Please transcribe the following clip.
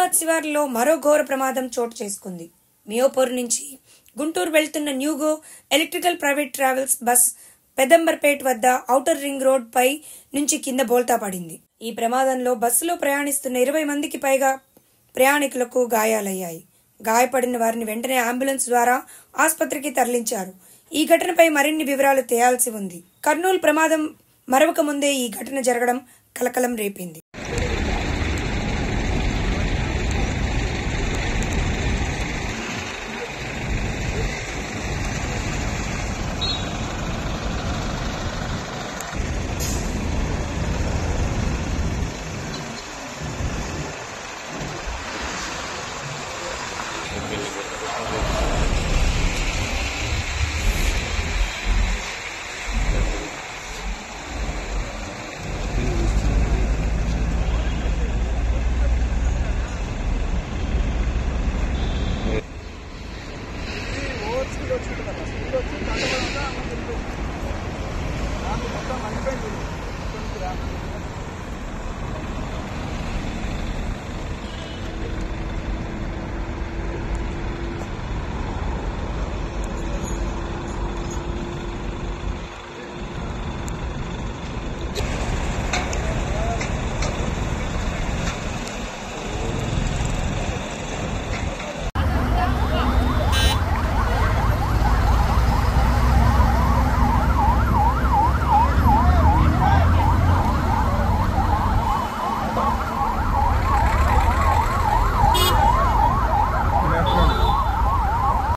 హైదరాబాద్ శివార్లో మరో ఘోర ప్రమాదం చోటు చేసుకుంది. మియాపూర్ నుంచి గుంటూరు వెళ్తున్న NueGo electrical private travels bus Peddamberpet వద్ద ఔటర్ రింగ్ రోడ్ పై నుంచి కింద బోల్తా పడింది. ఈ ప్రమాదంలో బస్సులో ప్రయాణిస్తున్న 20 మందికి పైగా ప్రయాణికులకు గాయాలయ్యాయి. గాయపడిన వారిని వెంటనే అంబులెన్స్ ద్వారా ఆసుపత్రికి తరలించారు. ఈ ఘటనపై మరిన్ని వివరాలు తేయాల్సి ఉంది. కర్నూలు ప్రమాదం మరవక ముందే ఈ ఘటన జరగడం కలకలం రేపింది. వచ్చింది